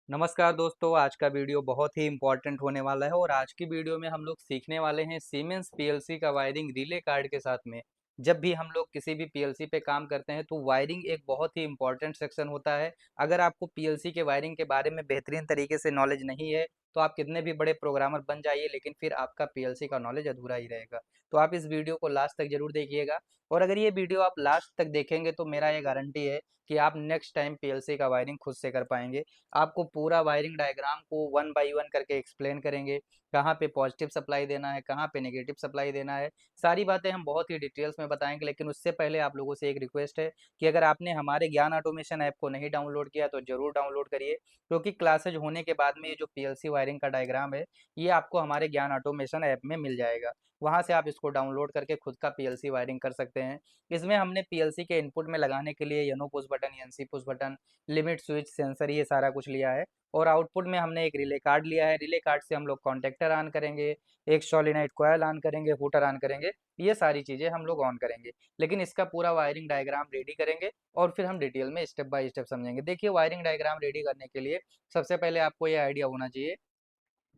नमस्कार दोस्तों, आज का वीडियो बहुत ही इम्पोर्टेंट होने वाला है और आज की वीडियो में हम लोग सीखने वाले हैं सीमेंस पीएलसी का वायरिंग रिले कार्ड के साथ में। जब भी हम लोग किसी भी पीएलसी पे काम करते हैं तो वायरिंग एक बहुत ही इम्पोर्टेंट सेक्शन होता है। अगर आपको पीएलसी के वायरिंग के बारे में बेहतरीन तरीके से नॉलेज नहीं है तो आप कितने भी बड़े प्रोग्रामर बन जाइए लेकिन फिर आपका पीएलसी का नॉलेज अधूरा ही रहेगा। तो आप इस वीडियो को लास्ट तक जरूर देखिएगा और अगर ये वीडियो आप लास्ट तक देखेंगे तो मेरा ये गारंटी है कि आप नेक्स्ट टाइम पीएलसी का वायरिंग खुद से कर पाएंगे। आपको पूरा वायरिंग डायग्राम को वन बाय वन करके एक्सप्लेन करेंगे, कहाँ पे पॉजिटिव सप्लाई देना है, कहाँ पे नेगेटिव सप्लाई देना है। सारी बातें हम बहुत ही डिटेल्स में बताएंगे, लेकिन उससे पहले आप लोगों से एक रिक्वेस्ट है कि अगर आपने हमारे ज्ञान ऑटोमेशन ऐप को नहीं डाउनलोड किया तो जरूर डाउनलोड करिए, क्योंकि क्लासेज होने के बाद में ये जो पीएलसी वायरिंग का डायग्राम है ये आपको हमारे ज्ञान ऑटोमेशन ऐप में मिल जाएगा। वहाँ से आप इसको डाउनलोड करके खुद का पीएलसी वायरिंग कर सकते हैं। इसमें हमने पीएलसी के इनपुट में लगाने के लिए N O push button, NC push button, limit switch, sensor, ये सारा कुछ लिया है। और आउटपुट में हमने एक रिले कार्ड लिया है। रिले कार्ड से हम लोग कॉन्टेक्टर ऑन करेंगे, एक सोलेनोइड कॉइल ऑन करेंगे, हुटर ऑन करेंगे, ये सारी चीज़ें हम लोग ऑन करेंगे। लेकिन इसका पूरा वायरिंग डायग्राम रेडी करेंगे और फिर हम डिटेल में स्टेप बाय स्टेप समझेंगे। देखिए, वायरिंग डायग्राम रेडी करने के लिए सबसे पहले आपको ये आइडिया होना चाहिए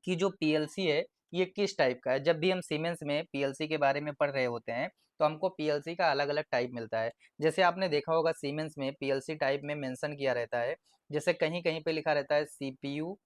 कि जो पीएलसी है ये किस टाइप का है। जब भी हम सीमेंस में पीएलसी के बारे में पढ़ रहे होते हैं तो हमको पीएलसी का अलग अलग टाइप मिलता है। जैसे आपने देखा होगा सीमेंस में पीएलसी टाइप में मेंशन किया रहता है। जैसे कहीं कहीं पे लिखा रहता है सीपीयू,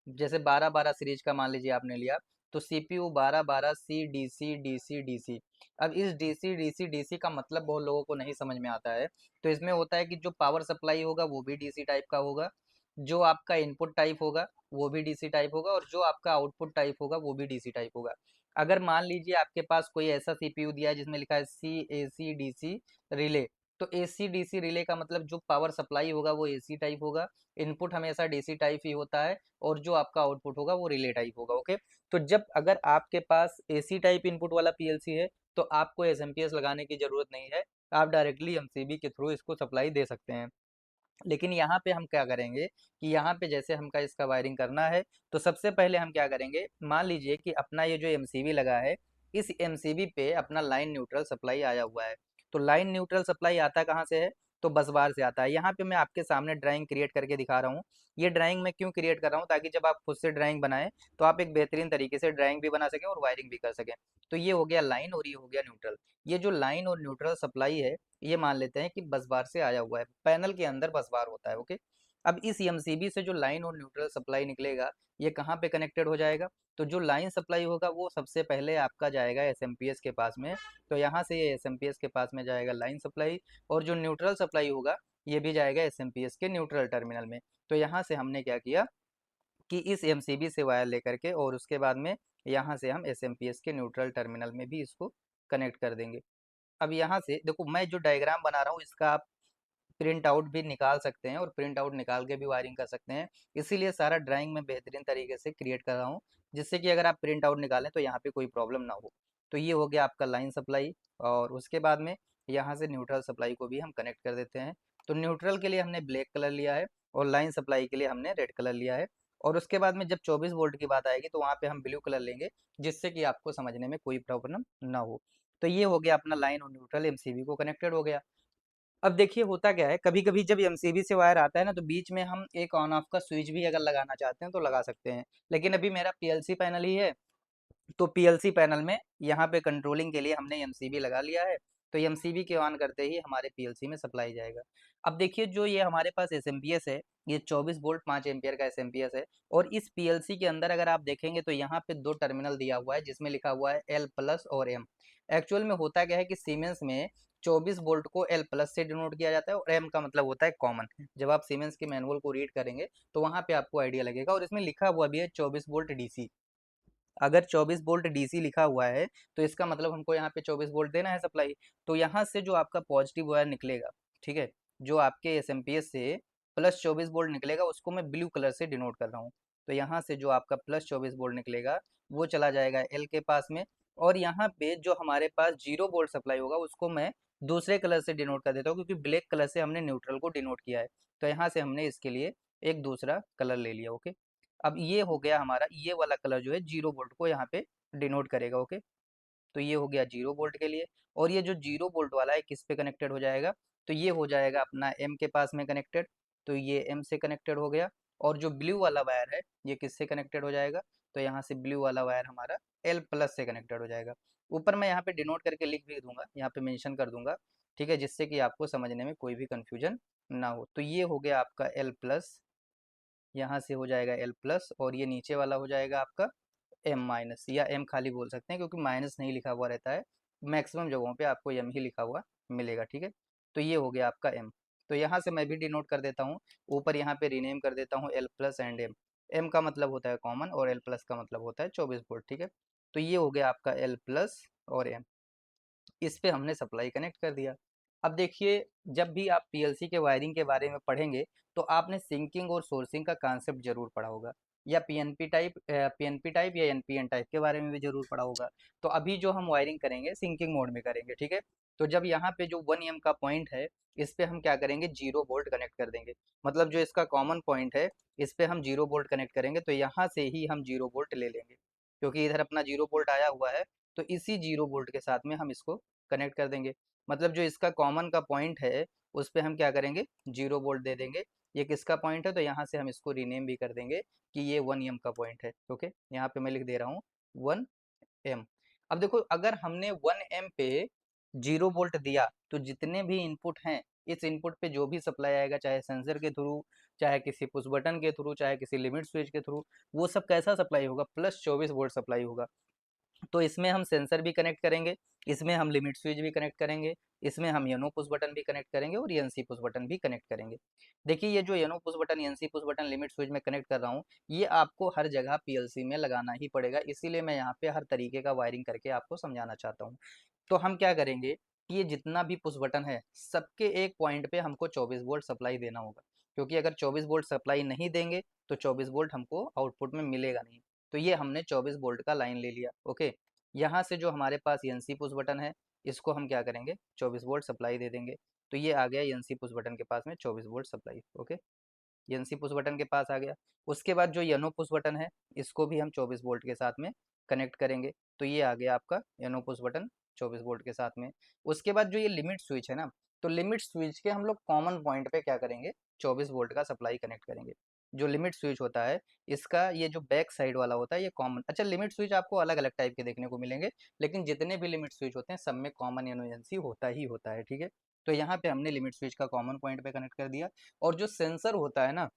जैसे 12-12 सीरीज का मान लीजिए आपने लिया, तो सीपीयू 12-12 सी डीसी डीसी डीसी। अब इस डीसी डीसी डीसी का मतलब बहुत लोगों को नहीं समझ में आता है। तो इसमें होता है कि जो पावर सप्लाई होगा वो भी डीसी टाइप का होगा, जो आपका इनपुट टाइप होगा वो भी डीसी टाइप होगा और जो आपका आउटपुट टाइप होगा वो भी डीसी टाइप होगा। अगर मान लीजिए आपके पास कोई ऐसा सीपीयू दिया है जिसमें लिखा है सी एसी डीसी रिले, तो एसी डीसी रिले का मतलब जो पावर सप्लाई होगा वो एसी टाइप होगा, इनपुट हमेशा डीसी टाइप ही होता है और जो आपका आउटपुट होगा वो रिले टाइप होगा। ओके, तो जब अगर आपके पास एसी टाइप इनपुट वाला पीएलसी है तो आपको एसएमपीएस लगाने की जरूरत नहीं है, आप डायरेक्टली एमसीबी के थ्रू इसको सप्लाई दे सकते हैं। लेकिन यहाँ पे हम क्या करेंगे कि यहाँ पे जैसे हमका इसका वायरिंग करना है तो सबसे पहले हम क्या करेंगे, मान लीजिए कि अपना ये जो एमसीबी लगा है इस एमसीबी पे अपना लाइन न्यूट्रल सप्लाई आया हुआ है। तो लाइन न्यूट्रल सप्लाई आता कहाँ से है, तो बस बार से आता है। यहाँ पे मैं आपके सामने ड्राइंग क्रिएट करके दिखा रहा हूँ। ये ड्राइंग मैं क्यों क्रिएट कर रहा हूँ, ताकि जब आप खुद से ड्राइंग बनाएं तो आप एक बेहतरीन तरीके से ड्राइंग भी बना सकें और वायरिंग भी कर सकें। तो ये हो गया लाइन और ये हो गया न्यूट्रल। ये जो लाइन और न्यूट्रल सप्लाई है ये मान लेते हैं कि बस बार से आया हुआ है, पैनल के अंदर बस बार होता है। ओके, अब इस एमसीबी से जो लाइन और न्यूट्रल सप्लाई निकलेगा ये कहाँ पे कनेक्टेड हो जाएगा, तो जो लाइन सप्लाई होगा वो सबसे पहले आपका जाएगा एसएमपीएस के पास में। तो यहाँ से ये एसएमपीएस के पास में जाएगा लाइन सप्लाई, और जो न्यूट्रल सप्लाई होगा ये भी जाएगा एसएमपीएस के न्यूट्रल टर्मिनल में। तो यहाँ से हमने क्या किया कि इस एमसीबी से वायर लेकर के और उसके बाद में यहाँ से हम एसएमपीएस के न्यूट्रल टर्मिनल में भी इसको कनेक्ट कर देंगे। अब यहाँ से देखो, मैं जो डायग्राम बना रहा हूँ इसका आप प्रिंट आउट भी निकाल सकते हैं और प्रिंट आउट निकाल के भी वायरिंग कर सकते हैं। इसीलिए सारा ड्राइंग मैं बेहतरीन तरीके से क्रिएट कर रहा हूँ, जिससे कि अगर आप प्रिंट आउट निकालें तो यहाँ पे कोई प्रॉब्लम ना हो। तो ये हो गया आपका लाइन सप्लाई, और उसके बाद में यहाँ से न्यूट्रल सप्लाई को भी हम कनेक्ट कर देते हैं। तो न्यूट्रल के लिए हमने ब्लैक कलर लिया है और लाइन सप्लाई के लिए हमने रेड कलर लिया है। और उसके बाद में जब 24 वोल्ट की बात आएगी तो वहाँ पे हम ब्लू कलर लेंगे, जिससे कि आपको समझने में कोई प्रॉब्लम ना हो। तो ये हो गया अपना लाइन और न्यूट्रल एमसीबी को कनेक्टेड हो गया। अब देखिए होता क्या है, कभी कभी जब एमसीबी से वायर आता है ना तो बीच में हम एक ऑन ऑफ का स्विच भी अगर लगाना चाहते हैं तो लगा सकते हैं। लेकिन अभी मेरा पीएलसी पैनल ही है, तो पीएलसी पैनल में यहाँ पे कंट्रोलिंग के लिए हमने एमसीबी लगा लिया है। तो एमसीबी के ऑन करते ही हमारे पीएलसी में सप्लाई जाएगा। अब देखिए, जो ये हमारे पास एसएमपीएस है ये 24 वोल्ट 5 एम्पियर का एसएमपीएस है। और इस पीएलसी के अंदर अगर आप देखेंगे तो यहाँ पे दो टर्मिनल दिया हुआ है जिसमें लिखा हुआ है एल प्लस और एम। एक्चुअल में होता क्या है कि सीमेंस में 24 वोल्ट को एल प्लस से डिनोट किया जाता है और एम का मतलब होता है कॉमन। जब आप सीमेंस के मैनुअल को रीड करेंगे तो वहां पे आपको आइडिया लगेगा, और इसमें लिखा हुआ भी है 24 वोल्ट डीसी। अगर 24 वोल्ट डीसी लिखा हुआ है तो इसका मतलब हमको यहाँ पे 24 वोल्ट देना है सप्लाई। तो यहाँ से जो आपका पॉजिटिव वायर निकलेगा, ठीक है, जो आपके एसएमपीएस से प्लस 24 वोल्ट निकलेगा उसको मैं ब्लू कलर से डिनोट कर रहा हूँ। तो यहाँ से जो आपका प्लस 24 वोल्ट निकलेगा वो चला जाएगा एल के पास में। और यहाँ पे जो हमारे पास 0 वोल्ट सप्लाई होगा उसको मैं दूसरे कलर से डिनोट कर देता हूँ, क्योंकि ब्लैक कलर से हमने न्यूट्रल को डिनोट किया है। तो यहाँ से हमने इसके लिए एक दूसरा कलर ले लिया। ओके, अब ये हो गया हमारा, ये वाला कलर जो है 0 वोल्ट को यहाँ पे डिनोट करेगा। ओके, तो ये हो गया 0 वोल्ट के लिए। और ये जो 0 वोल्ट वाला है किस पे कनेक्टेड हो जाएगा, तो ये हो जाएगा अपना एम के पास में कनेक्टेड। तो ये एम से कनेक्टेड हो गया। और जो ब्लू वाला वायर है ये किससे कनेक्टेड हो जाएगा, तो यहाँ से ब्लू वाला वायर हमारा एल प्लस से कनेक्टेड हो जाएगा। ऊपर मैं यहाँ पे डिनोट करके लिख भी दूंगा, यहाँ पे मेंशन कर दूंगा, ठीक है, जिससे कि आपको समझने में कोई भी कंफ्यूजन ना हो। तो ये हो गया आपका एल प्लस, यहाँ से हो जाएगा एल प्लस, और ये नीचे वाला हो जाएगा आपका एम माइनस, या एम खाली बोल सकते हैं क्योंकि माइनस नहीं लिखा हुआ रहता है, मैक्सिमम जगहों पे आपको एम ही लिखा हुआ मिलेगा, ठीक है। तो ये हो गया आपका एम। तो यहाँ से मैं भी डिनोट कर देता हूँ, ऊपर यहाँ पे रीनेम कर देता हूँ L plus and M. M का मतलब होता है कॉमन और एल प्लस का मतलब होता है 24 वोल्ट, ठीक है। तो ये हो गया आपका एल प्लस और एम, इस पे हमने सप्लाई कनेक्ट कर दिया। अब देखिए, जब भी आप पीएलसी के वायरिंग के बारे में पढ़ेंगे तो आपने सिंकिंग और सोर्सिंग का कॉन्सेप्ट जरूर पढ़ा होगा, या पीएनपी टाइप या एनपीएन टाइप के बारे में भी जरूर पढ़ा होगा। तो अभी जो हम वायरिंग करेंगे सिंकिंग मोड में करेंगे, ठीक है। तो जब यहाँ पे जो 1 एम का पॉइंट है, इस पे हम क्या करेंगे, 0 वोल्ट कनेक्ट कर देंगे। मतलब जो इसका कॉमन पॉइंट है, इस पे हम 0 वोल्ट कनेक्ट करेंगे, तो यहाँ से ही हम 0 वोल्ट ले लेंगे, क्योंकि इधर अपना 0 वोल्ट आया हुआ है। तो इसी 0 वोल्ट के साथ में हम इसको कनेक्ट कर देंगे। मतलब जो इसका कॉमन का पॉइंट है, उस पे हम क्या करेंगे, 0 वोल्ट दे देंगे। ये किसका पॉइंट है, तो यहाँ से हम इसको रीनेम भी कर देंगे कि ये 1 एम का पॉइंट है। ओके, यहाँ पे मैं लिख दे रहा हूँ 1 एम। अब देखो, अगर हमने 1 एम पे 0 वोल्ट दिया, तो जितने भी इनपुट हैं, इस इनपुट पे जो भी सप्लाई आएगा, चाहे सेंसर के थ्रू, चाहे किसी पुश बटन के थ्रू, चाहे किसी लिमिट स्विच के थ्रू, वो सब कैसा सप्लाई होगा, प्लस 24 वोल्ट सप्लाई होगा। तो इसमें हम सेंसर भी कनेक्ट करेंगे, इसमें हम लिमिट स्विच भी कनेक्ट करेंगे, इसमें हम यनो पुश बटन भी कनेक्ट करेंगे और एनसी पुश बटन भी कनेक्ट करेंगे। देखिए, ये जो N O push button, NC push button, limit switch में कनेक्ट कर रहा हूँ, ये आपको हर जगह पीएलसी में लगाना ही पड़ेगा, इसीलिए मैं यहाँ पे हर तरीके का वायरिंग करके आपको समझाना चाहता हूँ। तो हम क्या करेंगे कि ये जितना भी पुश बटन है, सबके एक पॉइंट पे हमको 24 वोल्ट सप्लाई देना होगा, क्योंकि अगर 24 वोल्ट सप्लाई नहीं देंगे तो 24 वोल्ट हमको आउटपुट में मिलेगा नहीं। तो ये हमने 24 वोल्ट का लाइन ले लिया। ओके, यहाँ से जो हमारे पास एनसी पुश बटन है, इसको हम क्या करेंगे, 24 वोल्ट सप्लाई दे देंगे। तो ये आ गया एनसी पुश बटन के पास में 24 volt supply. Okay, NC push button के पास आ गया। उसके बाद जो यनो पुश बटन है, इसको भी हम 24 वोल्ट के साथ में कनेक्ट करेंगे। तो ये आ गया आपका यनो पुश बटन 24 वोल्ट के साथ में। उसके बाद जो ये लिमिट स्विच है ना, तो लिमिट स्विच के हम लोग कॉमन पॉइंट पे क्या करेंगे, 24 वोल्ट का सप्लाई कनेक्ट करेंगे। जो लिमिट स्विच होता है, इसका ये जो बैक साइड वाला होता है ये कॉमन, अच्छा, लिमिट स्विच आपको अलग अलग टाइप के देखने को मिलेंगे, लेकिन जितने भी लिमिट स्विच होते हैं सब में कॉमन एनओएनसी होता ही होता है, ठीक है। तो यहाँ पे हमने लिमिट स्विच का कॉमन पॉइंट पे कनेक्ट कर दिया। और जो सेंसर होता है ना,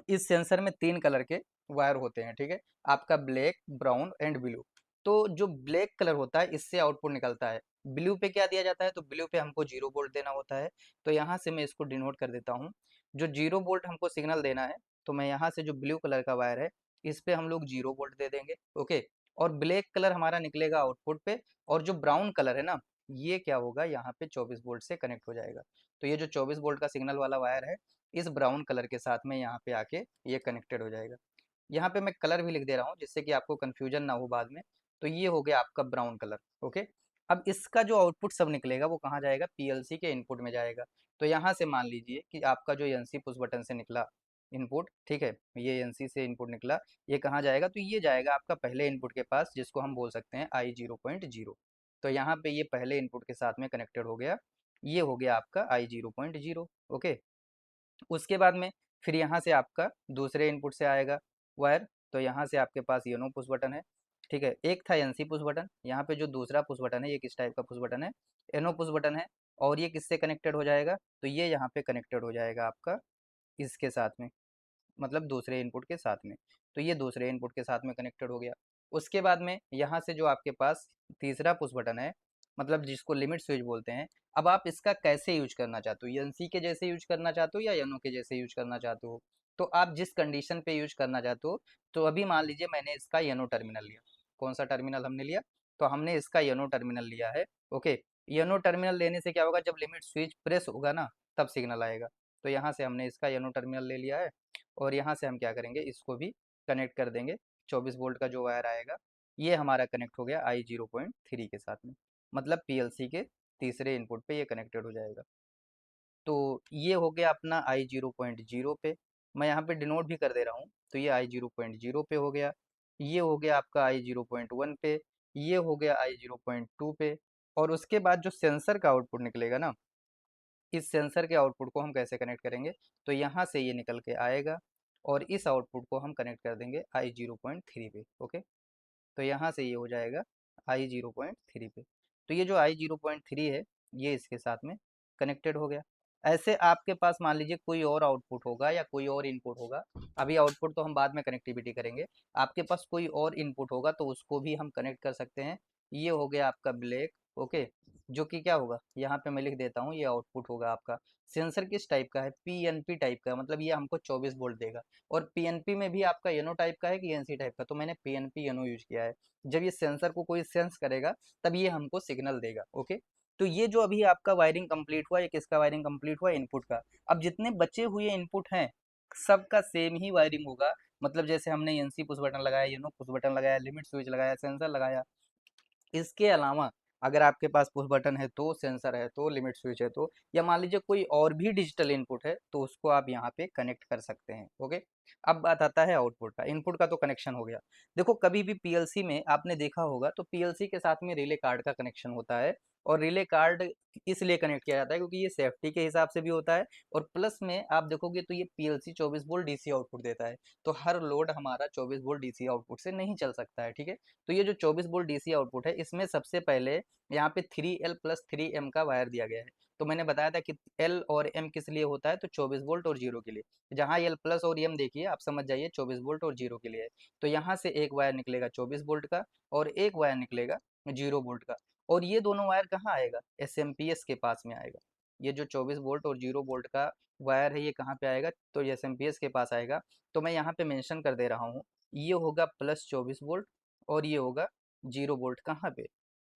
इस सेंसर में 3 कलर के वायर होते हैं, ठीक है, आपका ब्लैक, ब्राउन एंड ब्लू। तो जो ब्लैक कलर होता है, इससे आउटपुट निकलता है। ब्लू पे क्या दिया जाता है, तो ब्लू पे हमको 0 वोल्ट देना होता है। तो यहाँ से मैं इसको डिनोट कर देता हूँ, जो 0 वोल्ट हमको सिग्नल देना है, तो मैं यहाँ से जो ब्लू कलर का वायर है, इस पे हम लोग 0 वोल्ट दे देंगे। ओके, और ब्लैक कलर हमारा निकलेगा आउटपुट पे, और जो ब्राउन कलर है ना, ये क्या होगा, यहाँ पे 24 वोल्ट से कनेक्ट हो जाएगा। तो ये जो 24 वोल्ट का सिग्नल वाला वायर है, इस ब्राउन कलर के साथ में यहाँ पे आके ये कनेक्टेड हो जाएगा। यहाँ पे मैं कलर भी लिख दे रहा हूँ, जिससे कि आपको कंफ्यूजन ना हो बाद में। तो ये हो गया आपका ब्राउन कलर। ओके, अब इसका जो आउटपुट सब निकलेगा वो कहाँ जाएगा, पीएलसी के इनपुट में जाएगा। तो यहाँ से मान लीजिए कि आपका जो एनसी पुश बटन से निकला इनपुट, ठीक है, ये एनसी से इनपुट निकला, ये कहाँ जाएगा, तो ये जाएगा आपका पहले इनपुट के पास, जिसको हम बोल सकते हैं I0.0। तो यहाँ पे ये पहले इनपुट के साथ में कनेक्टेड हो गया, ये हो गया आपका I0.0। ओके, उसके बाद में फिर यहाँ से आपका दूसरे इनपुट से आएगा वायर। तो यहाँ से आपके पास योनो पुश बटन है, ठीक है, एक था एनसी पुश बटन। यहाँ पे जो दूसरा पुश बटन है, ये किस टाइप का पुश बटन है, एनो पुश बटन है। और ये किससे कनेक्टेड हो जाएगा, तो ये यहाँ पे कनेक्टेड हो जाएगा आपका इसके साथ में, मतलब दूसरे इनपुट के साथ में। तो ये दूसरे इनपुट के साथ में कनेक्टेड हो गया। उसके बाद में यहाँ से जो आपके पास तीसरा पुश बटन है, मतलब जिसको लिमिट स्विच बोलते हैं, अब आप इसका कैसे यूज करना चाहते हो, एनसी के जैसे यूज करना चाहते हो या यनो के जैसे यूज करना चाहते हो। तो आप जिस कंडीशन पे यूज करना चाहते हो, तो अभी मान लीजिए मैंने इसका यनो टर्मिनल लिया। कौन सा टर्मिनल हमने लिया, तो हमने इसका यनो टर्मिनल लिया है। ओके, यनो टर्मिनल लेने से क्या होगा, जब लिमिट स्विच प्रेस होगा ना, तब सिग्नल आएगा। तो यहाँ से हमने इसका यनो टर्मिनल ले लिया है, और यहाँ से हम क्या करेंगे, इसको भी कनेक्ट कर देंगे। 24 वोल्ट का जो वायर आएगा, ये हमारा कनेक्ट हो गया I0.3 के साथ में, मतलब पीएलसी के तीसरे इनपुट पे ये कनेक्टेड हो जाएगा। तो ये हो गया अपना I0.0 पे, मैं यहाँ पे डिनोट भी कर दे रहा हूँ। तो ये I0.0 पे हो गया, ये हो गया आपका I0.1 पे, ये हो गया I0.2 पे। और उसके बाद जो सेंसर का आउटपुट निकलेगा ना, इस सेंसर के आउटपुट को हम कैसे कनेक्ट करेंगे, तो यहाँ से ये निकल के आएगा, और इस आउटपुट को हम कनेक्ट कर देंगे I0.3 पे। ओके, तो यहाँ से ये हो जाएगा I0.3 पे। तो ये जो I0.3 है ये इसके साथ में कनेक्टेड हो गया। ऐसे आपके पास मान लीजिए कोई और आउटपुट होगा या कोई और इनपुट होगा, अभी आउटपुट तो हम बाद में कनेक्टिविटी करेंगे। आपके पास कोई और इनपुट होगा तो उसको भी हम कनेक्ट कर सकते हैं। ये हो गया आपका ब्लैक। ओके, जो कि क्या होगा, यहाँ पे मैं लिख देता हूँ, ये आउटपुट होगा आपका। सेंसर किस टाइप का है, पीएनपी टाइप का, मतलब ये हमको 24 वोल्ट देगा। और पीएनपी में भी आपका एनो टाइप का है कि एनसी टाइप का, तो मैंने पीएनपी एनो यूज किया है। जब ये सेंसर को कोई सेंस करेगा तब ये हमको सिग्नल देगा। ओके, तो ये जो अभी आपका वायरिंग कंप्लीट हुआ, ये किसका वायरिंग कंप्लीट हुआ, इनपुट का। अब जितने बचे हुए इनपुट हैं सबका सेम ही वायरिंग होगा। मतलब जैसे हमने एनसी पुश बटन लगाया, येनो पुश बटन लगाया, लिमिट स्विच लगाया, सेंसर लगाया, इसके अलावा अगर आपके पास पुश बटन है तो, सेंसर है तो, लिमिट स्विच है तो, या मान लीजिए कोई और भी डिजिटल इनपुट है तो उसको आप यहाँ पे कनेक्ट कर सकते हैं। ओके, अब बात आता है आउटपुट का। इनपुट का तो कनेक्शन हो गया। देखो कभी भी पीएलसी में आपने देखा होगा तो पीएलसी के साथ में रिले कार्ड का कनेक्शन होता है। और रिले कार्ड इसलिए कनेक्ट किया जाता है क्योंकि ये सेफ्टी के हिसाब से भी होता है, और प्लस में आप देखोगे तो ये पीएलसी 24 वोल्ट डीसी आउटपुट देता है। तो हर लोड हमारा 24 वोल्ट डीसी आउटपुट से नहीं चल सकता है। ठीक है, तो ये जो 24 वोल्ट डीसी आउटपुट है इसमें सबसे पहले यहाँ पे 3L प्लस 3M का वायर दिया गया है। तो मैंने बताया था कि L और M किस लिए होता है, तो 24 वोल्ट और जीरो के लिए। जहाँ L प्लस और M देखिए आप समझ जाइए 24 वोल्ट और जीरो के लिए है। तो यहाँ से एक वायर निकलेगा 24 वोल्ट का और एक वायर निकलेगा जीरो वोल्ट का। और ये दोनों वायर कहाँ आएगा, SMPS के पास में आएगा। ये जो 24 वोल्ट और जीरो वोल्ट का वायर है ये कहाँ पे आएगा, तो ये SMPS के पास आएगा। तो मैं यहाँ पे मेंशन कर दे रहा हूँ, ये होगा प्लस 24 वोल्ट और ये होगा जीरो वोल्ट। कहाँ पे,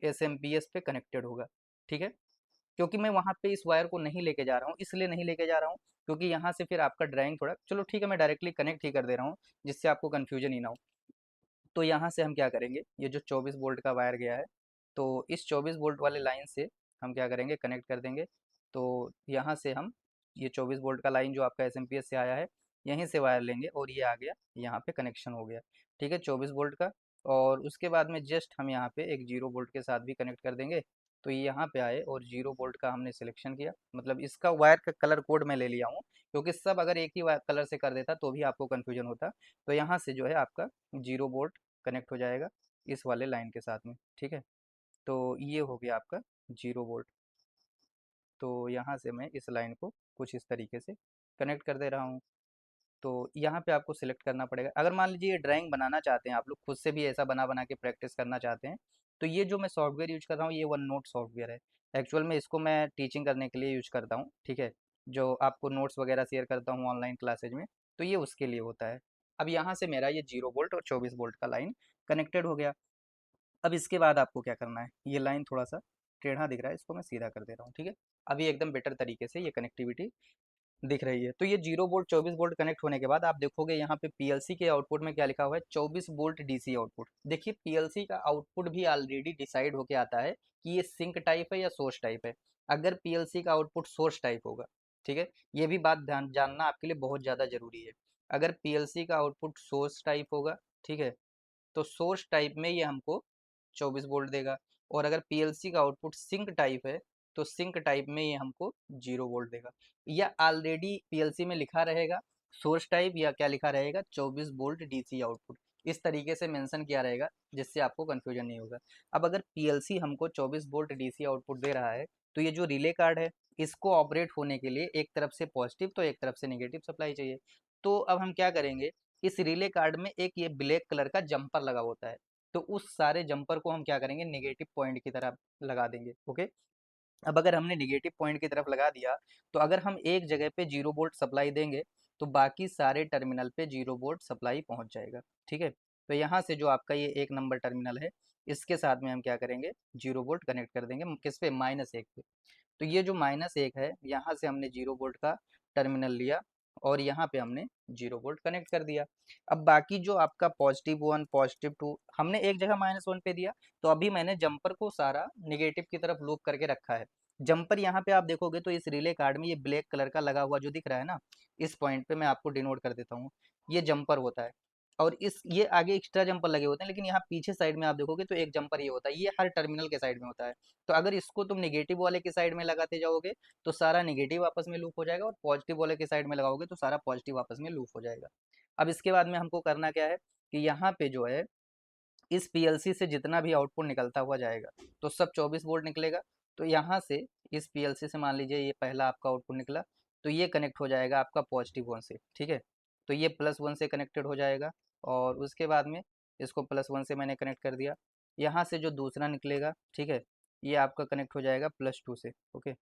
SMPS पे कनेक्टेड होगा। ठीक है, क्योंकि मैं वहाँ पे इस वायर को नहीं लेके जा रहा हूँ, इसलिए नहीं लेके जा रहा हूँ क्योंकि यहाँ से फिर आपका ड्राइंग थोड़ा, चलो ठीक है मैं डायरेक्टली कनेक्ट ही कर दे रहा हूँ जिससे आपको कन्फ्यूजन ही ना हो। तो यहाँ से हम क्या करेंगे, ये जो 24 वोल्ट का वायर गया है तो इस 24 वोल्ट वाले लाइन से हम क्या करेंगे, कनेक्ट कर देंगे। तो यहाँ से हम ये 24 वोल्ट का लाइन जो आपका SMPS से आया है यहीं से वायर लेंगे और ये आ गया, यहाँ पे कनेक्शन हो गया। ठीक है, 24 वोल्ट का। और उसके बाद में जस्ट हम यहाँ पे एक जीरो वोल्ट के साथ भी कनेक्ट कर देंगे। तो ये यहाँ पे आए और जीरो वोल्ट का हमने सिलेक्शन किया, मतलब इसका वायर का कलर कोड मैं ले लिया हूँ क्योंकि सब अगर एक ही कलर से कर देता तो भी आपको कन्फ्यूजन होता। तो यहाँ से जो है आपका जीरो वोल्ट कनेक्ट हो जाएगा इस वाले लाइन के साथ में। ठीक है, तो ये हो गया आपका जीरो वोल्ट। तो यहाँ से मैं इस लाइन को कुछ इस तरीके से कनेक्ट कर दे रहा हूँ। तो यहाँ पे आपको सिलेक्ट करना पड़ेगा। अगर मान लीजिए ये ड्राइंग बनाना चाहते हैं आप लोग, खुद से भी ऐसा बना बना के प्रैक्टिस करना चाहते हैं, तो ये जो मैं सॉफ्टवेयर यूज कर रहा हूँ ये वन नोट सॉफ्टवेयर है। एक्चुअल में इसको मैं टीचिंग करने के लिए यूज करता हूँ। ठीक है, जो आपको नोट्स वगैरह शेयर करता हूँ ऑनलाइन क्लासेज में, तो ये उसके लिए होता है। अब यहाँ से मेरा ये जीरो वोल्ट और 24 वोल्ट का लाइन कनेक्टेड हो गया। अब इसके बाद आपको क्या करना है, ये लाइन थोड़ा सा टेढ़ा दिख रहा है, इसको मैं सीधा कर दे रहा हूँ। ठीक है, अभी एकदम बेटर तरीके से ये कनेक्टिविटी दिख रही है। तो ये जीरो वोल्ट 24 वोल्ट कनेक्ट होने के बाद आप देखोगे यहाँ पे पीएलसी के आउटपुट में क्या लिखा हुआ है, 24 वोल्ट डीसी आउटपुट। देखिए पीएलसी का आउटपुट भी ऑलरेडी डिसाइड होके आता है कि ये सिंक टाइप है या सोर्स टाइप है। अगर पीएलसी का आउटपुट सोर्स टाइप होगा, ठीक है, ये भी बात ध्यान जानना आपके लिए बहुत ज़्यादा जरूरी है। अगर पीएलसी का आउटपुट सोर्स टाइप होगा, ठीक है, तो सोर्स टाइप में ये हमको 24 वोल्ट देगा। और अगर पीएलसी का आउटपुट सिंक टाइप है तो सिंक टाइप में ये हमको जीरो वोल्ट देगा। या ऑलरेडी पीएलसी में लिखा रहेगा सोर्स टाइप, या क्या लिखा रहेगा 24 वोल्ट डीसी आउटपुट, इस तरीके से मेंशन किया रहेगा जिससे आपको कंफ्यूजन नहीं होगा। अब अगर पीएलसी हमको 24 वोल्ट डीसी आउटपुट दे रहा है तो ये जो रिले कार्ड है इसको ऑपरेट होने के लिए एक तरफ से पॉजिटिव तो एक तरफ से नेगेटिव सप्लाई चाहिए। तो अब हम क्या करेंगे, इस रिले कार्ड में एक ये ब्लैक कलर का जंपर लगा होता है, तो उस सारे जंपर को हम क्या करेंगे, नेगेटिव पॉइंट की तरफ लगा देंगे। ओके, अब अगर हमने नेगेटिव पॉइंट की तरफ लगा दिया तो अगर हम एक जगह पे जीरो वोल्ट सप्लाई देंगे तो बाकी सारे टर्मिनल पे जीरो वोल्ट सप्लाई पहुंच जाएगा। ठीक है, तो यहाँ से जो आपका ये एक नंबर टर्मिनल है इसके साथ में हम क्या करेंगे, जीरो वोल्ट कनेक्ट कर देंगे किस पे, -1 पे। तो ये जो -1 है यहाँ से हमने जीरो वोल्ट का टर्मिनल लिया और यहाँ पे हमने जीरो वोल्ट कनेक्ट कर दिया। अब बाकी जो आपका +1 +2 हमने एक जगह -1 पे दिया, तो अभी मैंने जंपर को सारा नेगेटिव की तरफ लूप करके रखा है। जंपर यहाँ पे आप देखोगे तो इस रिले कार्ड में ये ब्लैक कलर का लगा हुआ जो दिख रहा है ना, इस पॉइंट पे मैं आपको डिनोट कर देता हूँ, ये जंपर होता है। और इस ये आगे एक्स्ट्रा जंपर लगे होते हैं, लेकिन यहाँ पीछे साइड में आप देखोगे तो एक जंपर ये होता है, ये हर टर्मिनल के साइड में होता है। तो अगर इसको तुम नेगेटिव वाले के साइड में लगाते जाओगे तो सारा नेगेटिव आपस में लूप हो जाएगा, और पॉजिटिव वाले के साइड में लगाओगे तो सारा पॉजिटिव आपस में लूप हो जाएगा। अब इसके बाद में हमको करना क्या है कि यहाँ पे जो है इस पीएलसी से जितना भी आउटपुट निकलता हुआ जाएगा तो सब 24 वोल्ट निकलेगा। तो यहाँ से इस पीएलसी से मान लीजिए ये पहला आपका आउटपुट निकला, तो ये कनेक्ट हो जाएगा आपका पॉजिटिव वन से, ठीक है। तो ये +1 से कनेक्टेड हो जाएगा और उसके बाद में इसको +1 से मैंने कनेक्ट कर दिया। यहाँ से जो दूसरा निकलेगा, ठीक है, ये आपका कनेक्ट हो जाएगा +2 से, ओके।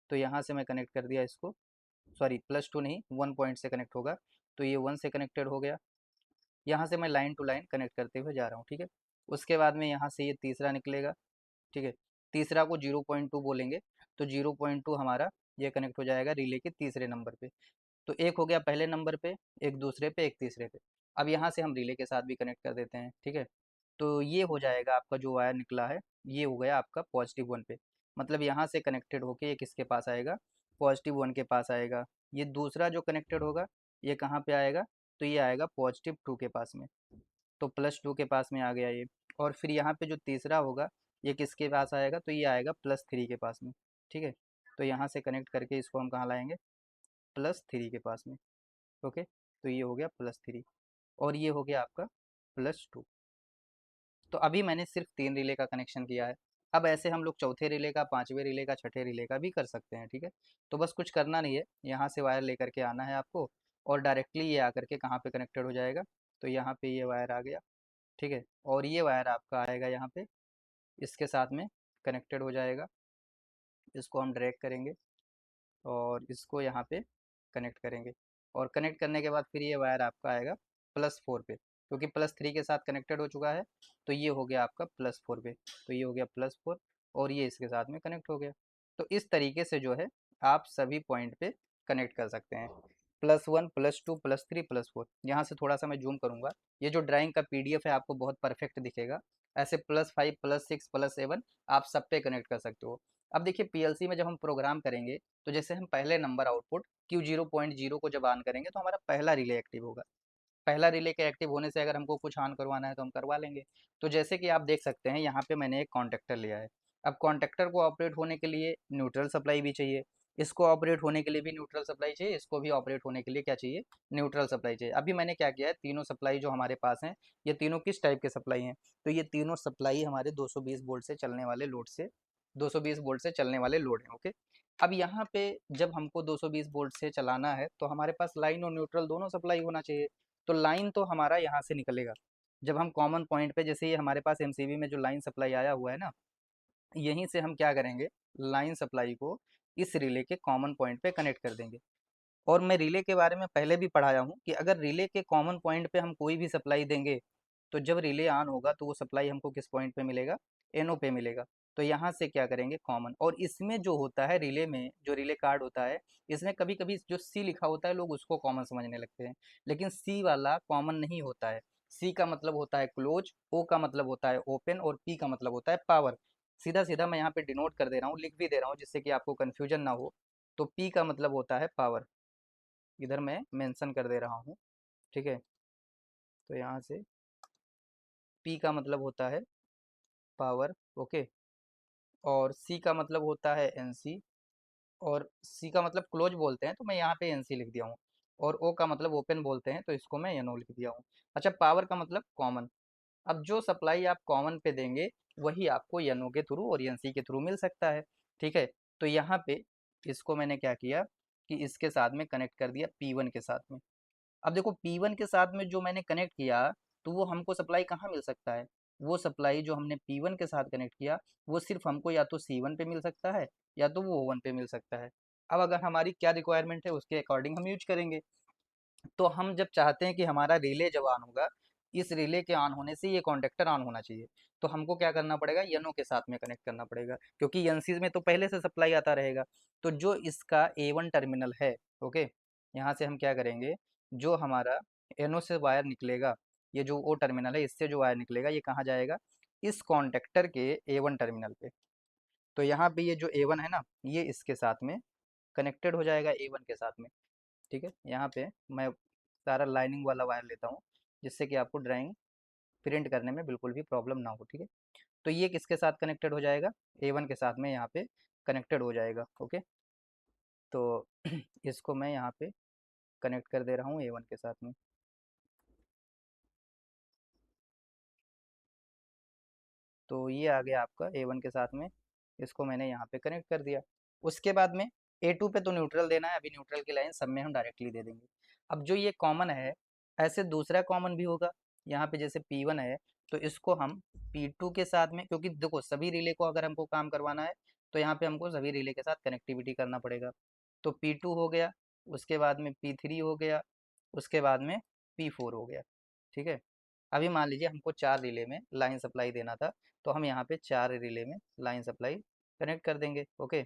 तो यहाँ से मैं कनेक्ट कर दिया इसको, सॉरी +2 नहीं, 1 पॉइंट से कनेक्ट होगा, तो ये 1 से कनेक्टेड हो गया। यहाँ से मैं लाइन टू लाइन कनेक्ट करते हुए जा रहा हूँ, ठीक है। उसके बाद में यहाँ से ये तीसरा निकलेगा, ठीक है। तीसरा को 0.2 बोलेंगे, तो 0.2 हमारा ये कनेक्ट हो जाएगा रिले के तीसरे नंबर पे। तो एक हो गया पहले नंबर पे, एक दूसरे पे, एक तीसरे पे। अब यहाँ से हम रिले के साथ भी कनेक्ट कर देते हैं, ठीक है। तो ये हो जाएगा आपका जो वायर निकला है, ये हो गया आपका +1 पे। मतलब यहाँ से कनेक्टेड होके ये किसके पास आएगा, +1 के पास आएगा। ये दूसरा जो कनेक्टेड होगा ये कहाँ पे आएगा, तो ये आएगा +2 के पास में। तो +2 के पास में आ गया ये। और फिर यहाँ पे जो तीसरा होगा ये किसके पास आएगा, तो ये आएगा +3 के पास में, ठीक है। तो यहाँ से कनेक्ट करके इसको हम कहाँ लाएंगे, +3 के पास में, ओके। तो ये हो गया +3 और ये हो गया आपका +2। तो अभी मैंने सिर्फ 3 रिले का कनेक्शन किया है। अब ऐसे हम लोग चौथे रिले का, पांचवें रिले का, छठे रिले का भी कर सकते हैं, ठीक है। तो बस कुछ करना नहीं है, यहाँ से वायर लेकर के आना है आपको और डायरेक्टली ये आकर के कहाँ पे कनेक्टेड हो जाएगा, तो यहाँ पे ये वायर आ गया, ठीक है। और ये वायर आपका आएगा यहाँ पे, इसके साथ में कनेक्टेड हो जाएगा। इसको हम ड्रैग करेंगे और इसको यहाँ पे कनेक्ट करेंगे और कनेक्ट करने के बाद फिर ये वायर आपका आएगा +4 पे, क्योंकि +3 के साथ कनेक्टेड हो चुका है। तो ये हो गया आपका +4 पे, तो ये हो गया +4 और ये इसके साथ में कनेक्ट हो गया। तो इस तरीके से जो है आप सभी पॉइंट पे कनेक्ट कर सकते हैं, +1 +2 +3 +4। यहाँ से थोड़ा सा मैं जूम करूँगा, ये जो ड्राइंग का पीडीएफ है आपको बहुत परफेक्ट दिखेगा। ऐसे +5 +6 +7 आप सब पे कनेक्ट कर सकते हो। अब देखिए पीएलसी में जब हम प्रोग्राम करेंगे, तो जैसे हम पहले नंबर आउटपुट Q0.0 को जब ऑन करेंगे तो हमारा पहला रिले एक्टिव होगा। पहला रिले के एक्टिव होने से अगर हमको कुछ ऑन करवाना है तो हम करवा लेंगे। तो जैसे कि आप देख सकते हैं यहाँ पे मैंने एक कॉन्टेक्टर लिया है। अब कॉन्टेक्टर को ऑपरेट होने के लिए न्यूट्रल सप्लाई भी चाहिए, इसको ऑपरेट होने के लिए भी न्यूट्रल सप्लाई चाहिए, इसको भी ऑपरेट होने के लिए क्या चाहिए, न्यूट्रल सप्लाई चाहिए। अभी मैंने क्या किया है, तीनों सप्लाई जो हमारे पास हैं, ये तीनों किस टाइप के सप्लाई हैं, तो ये तीनों सप्लाई हमारे 220 वोल्ट से चलने वाले लोड से 220 वोल्ट से चलने वाले लोड हैं, ओके। अब यहाँ पे जब हमको 220 वोल्ट से चलाना है तो हमारे पास लाइन और न्यूट्रल दोनों सप्लाई होना चाहिए। तो लाइन तो हमारा यहाँ से निकलेगा, जब हम कॉमन पॉइंट पे, जैसे ये हमारे पास एमसीबी में जो लाइन सप्लाई आया हुआ है ना, यहीं से हम क्या करेंगे, लाइन सप्लाई को इस रिले के कॉमन पॉइंट पे कनेक्ट कर देंगे। और मैं रिले के बारे में पहले भी पढ़ाया हूँ कि अगर रिले के कॉमन पॉइंट पे हम कोई भी सप्लाई देंगे, तो जब रिले ऑन होगा तो वो सप्लाई हमको किस पॉइंट पे मिलेगा, एनओ पे मिलेगा। तो यहाँ से क्या करेंगे, कॉमन। और इसमें जो होता है रिले में, जो रिले कार्ड होता है, इसमें कभी कभी जो सी लिखा होता है लोग उसको कॉमन समझने लगते हैं, लेकिन सी वाला कॉमन नहीं होता है। सी का मतलब होता है क्लोज, ओ का मतलब होता है ओपन और पी का मतलब होता है पावर। सीधा सीधा मैं यहाँ पे डिनोट कर दे रहा हूँ, लिख भी दे रहा हूँ जिससे कि आपको कन्फ्यूजन ना हो। तो पी का मतलब होता है पावर, इधर मैं मेंशन कर दे रहा हूँ, ठीक है। तो यहाँ से पी का मतलब होता है पावर, ओके। और सी का मतलब होता है एनसी, और सी का मतलब क्लोज बोलते हैं तो मैं यहाँ पे एनसी लिख दिया हूँ। और ओ का मतलब ओपन बोलते हैं तो इसको मैं एनओ लिख दिया हूँ। अच्छा, पावर का मतलब कॉमन। अब जो सप्लाई आप कॉमन पे देंगे वही आपको एनओ के थ्रू और एनसी के थ्रू मिल सकता है, ठीक है। तो यहाँ पे इसको मैंने क्या किया कि इसके साथ में कनेक्ट कर दिया P1 के साथ में। अब देखो P1 के साथ में जो मैंने कनेक्ट किया, तो वो हमको सप्लाई कहाँ मिल सकता है, वो सप्लाई जो हमने P1 के साथ कनेक्ट किया वो सिर्फ हमको या तो C1 पे मिल सकता है या तो वो O1 पे मिल सकता है। अब अगर हमारी क्या रिक्वायरमेंट है उसके अकॉर्डिंग हम यूज करेंगे। तो हम जब चाहते हैं कि हमारा रिले जब ऑन होगा, इस रिले के ऑन होने से ये कॉन्टेक्टर ऑन होना चाहिए, तो हमको क्या करना पड़ेगा, यनो के साथ में कनेक्ट करना पड़ेगा, क्योंकि एनसीज में तो पहले से सप्लाई आता रहेगा। तो जो इसका A1 टर्मिनल है, ओके, यहाँ से हम क्या करेंगे, जो हमारा एनो से वायर निकलेगा, ये जो ओ टर्मिनल है इससे जो वायर निकलेगा ये कहाँ जाएगा, इस कॉन्टेक्टर के A1 टर्मिनल पे। तो यहाँ पे ये जो A1 है ना, ये इसके साथ में कनेक्टेड हो जाएगा A1 के साथ में, ठीक है। यहाँ पे मैं सारा लाइनिंग वाला वायर लेता हूँ जिससे कि आपको ड्राइंग प्रिंट करने में बिल्कुल भी प्रॉब्लम ना हो, ठीक है। तो ये किसके साथ कनेक्टेड हो जाएगा, A1 के साथ में यहाँ पे कनेक्टेड हो जाएगा, ओके। तो इसको मैं यहाँ पे कनेक्ट कर दे रहा हूँ A1 के साथ में। तो ये आ गया आपका A1 के साथ में, इसको मैंने यहाँ पे कनेक्ट कर दिया। उसके बाद में A2 पे तो न्यूट्रल देना है, अभी न्यूट्रल की लाइन सब में हम डायरेक्टली दे देंगे। अब जो ये कॉमन है, ऐसे दूसरा कॉमन भी होगा, यहाँ पे जैसे P1 है तो इसको हम P2 के साथ में, क्योंकि देखो सभी रिले को अगर हमको काम करवाना है तो यहाँ पे हमको सभी रिले के साथ कनेक्टिविटी करना पड़ेगा। तो P2 हो गया, उसके बाद में P3 हो गया, उसके बाद में P4 हो गया। ठीक है, अभी मान लीजिए हमको 4 रिले में लाइन सप्लाई देना था, तो हम यहाँ पे 4 रिले में लाइन सप्लाई कनेक्ट कर देंगे। ओके,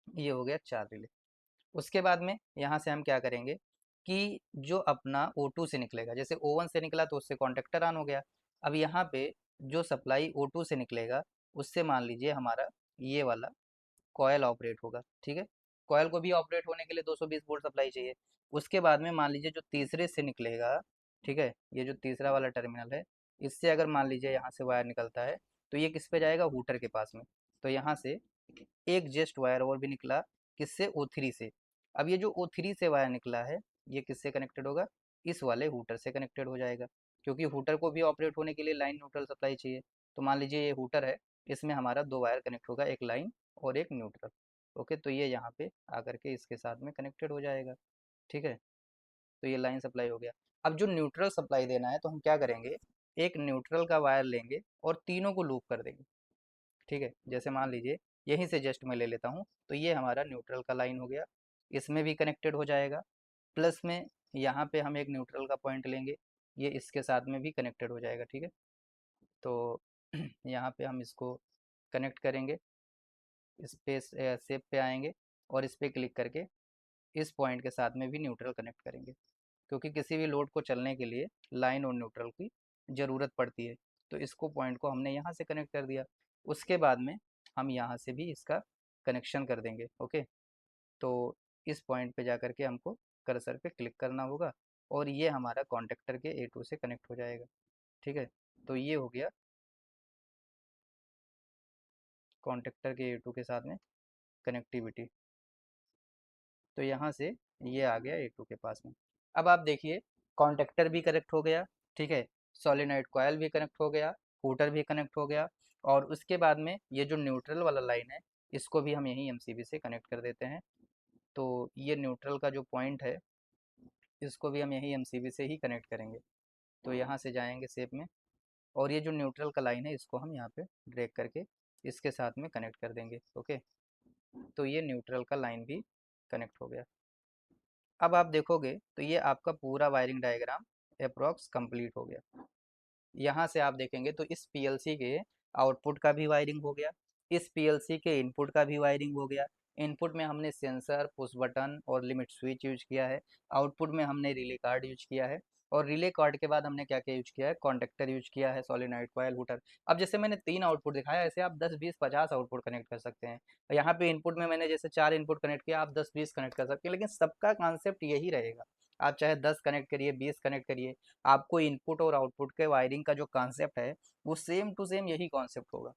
ये हो गया 4 रिले। उसके बाद में यहाँ से हम क्या करेंगे कि जो अपना O2 से निकलेगा, जैसे O1 से निकला तो उससे कॉन्टेक्टर ऑन हो गया। अब यहाँ पे जो सप्लाई O2 से निकलेगा उससे मान लीजिए हमारा ये वाला कॉयल ऑपरेट होगा। ठीक है, कॉयल को भी ऑपरेट होने के लिए 220 वोल्ट सप्लाई चाहिए। उसके बाद में मान लीजिए जो तीसरे से निकलेगा, ठीक है, ये जो तीसरा वाला टर्मिनल है, इससे अगर मान लीजिए यहाँ से वायर निकलता है तो ये किस पे जाएगा, हूटर के पास में। तो यहाँ से एक जस्ट वायर और भी निकला, किससे, O3 से। अब ये जो O3 से वायर निकला है ये किससे कनेक्टेड होगा, इस वाले हूटर से कनेक्टेड हो जाएगा, क्योंकि हूटर को भी ऑपरेट होने के लिए लाइन न्यूट्रल सप्लाई चाहिए। तो मान लीजिए ये हूटर है, इसमें हमारा 2 वायर कनेक्ट होगा, एक लाइन और एक न्यूट्रल। ओके, तो ये यहाँ पे आकर के इसके साथ में कनेक्टेड हो जाएगा। ठीक है, तो ये लाइन सप्लाई हो गया। अब जो न्यूट्रल सप्लाई देना है तो हम क्या करेंगे, एक न्यूट्रल का वायर लेंगे और तीनों को लूप कर देंगे। ठीक है, जैसे मान लीजिए यहीं से जस्ट मैं ले लेता हूँ, तो ये हमारा न्यूट्रल का लाइन हो गया, इसमें भी कनेक्टेड हो जाएगा। प्लस में यहाँ पे हम एक न्यूट्रल का पॉइंट लेंगे, ये इसके साथ में भी कनेक्टेड हो जाएगा। ठीक है, तो यहाँ पे हम इसको कनेक्ट करेंगे, इस पे सेप पे आएंगे और इस पे क्लिक करके इस पॉइंट के साथ में भी न्यूट्रल कनेक्ट करेंगे, क्योंकि किसी भी लोड को चलने के लिए लाइन और न्यूट्रल की ज़रूरत पड़ती है। तो इसको पॉइंट को हमने यहाँ से कनेक्ट कर दिया। उसके बाद में हम यहाँ से भी इसका कनेक्शन कर देंगे। ओके, तो इस पॉइंट पे जा कर के हमको कर्सर पे क्लिक करना होगा और ये हमारा कॉन्टेक्टर के A2 से कनेक्ट हो जाएगा। ठीक है, तो ये हो गया कॉन्टेक्टर के A2 के साथ में कनेक्टिविटी। तो यहाँ से ये आ गया A2 के पास में। अब आप देखिए कॉन्टेक्टर भी कनेक्ट हो गया, ठीक है, सोलेनॉइड कॉयल भी कनेक्ट हो गया, हूटर भी कनेक्ट हो गया, और उसके बाद में ये जो न्यूट्रल वाला लाइन है इसको भी हम यहीं MCB से कनेक्ट कर देते हैं। तो ये न्यूट्रल का जो पॉइंट है इसको भी हम यहीं MCB से ही कनेक्ट करेंगे। तो यहाँ से जाएंगे शेप में और ये जो न्यूट्रल का लाइन है इसको हम यहाँ पे ड्रैग करके इसके साथ में कनेक्ट कर देंगे। ओके, तो ये न्यूट्रल का लाइन भी कनेक्ट हो गया। अब आप देखोगे तो ये आपका पूरा वायरिंग डायग्राम अप्रॉक्स कंप्लीट हो गया। यहाँ से आप देखेंगे तो इस पीएलसी के आउटपुट का भी वायरिंग हो गया, इस पीएलसी के इनपुट का भी वायरिंग हो गया। इनपुट में हमने सेंसर, पुश बटन और लिमिट स्विच यूज किया है। आउटपुट में हमने रिले कार्ड यूज किया है, और रिले कार्ड के बाद हमने क्या क्या यूज किया है, कॉन्टेक्टर यूज किया है, सोलेनॉइड कॉइल, हूटर। अब जैसे मैंने 3 आउटपुट दिखाया, ऐसे आप 10 20 50 आउटपुट कनेक्ट कर सकते हैं। यहाँ पे इनपुट में मैंने जैसे 4 इनपुट कनेक्ट किया, आप 10 20 कनेक्ट कर सकते हैं, लेकिन सबका कॉन्सेप्ट यही रहेगा। आप चाहे 10 कनेक्ट करिए, 20 कनेक्ट करिए, आपको इनपुट और आउटपुट के वायरिंग का जो कॉन्सेप्ट है वो सेम टू सेम यही कॉन्सेप्ट होगा।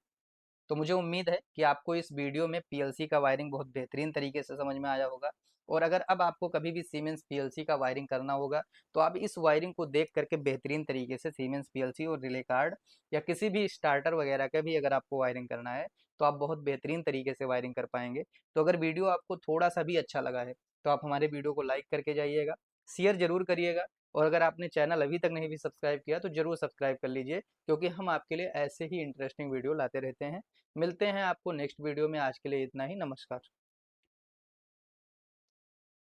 तो मुझे उम्मीद है कि आपको इस वीडियो में पीएलसी का वायरिंग बहुत बेहतरीन तरीके से समझ में आया होगा। और अगर अब आपको कभी भी सीमेंस पीएलसी का वायरिंग करना होगा तो आप इस वायरिंग को देख करके बेहतरीन तरीके से सीमेंस पीएलसी और रिले कार्ड या किसी भी स्टार्टर वगैरह का भी अगर आपको वायरिंग करना है तो आप बहुत बेहतरीन तरीके से वायरिंग कर पाएंगे। तो अगर वीडियो आपको थोड़ा सा भी अच्छा लगा है तो आप हमारे वीडियो को लाइक करके जाइएगा, शेयर जरूर करिएगा, और अगर आपने चैनल अभी तक नहीं भी सब्सक्राइब किया तो जरूर सब्सक्राइब कर लीजिए, क्योंकि हम आपके लिए ऐसे ही इंटरेस्टिंग वीडियो लाते रहते हैं। मिलते हैं आपको नेक्स्ट वीडियो में, आज के लिए इतना ही, नमस्कार।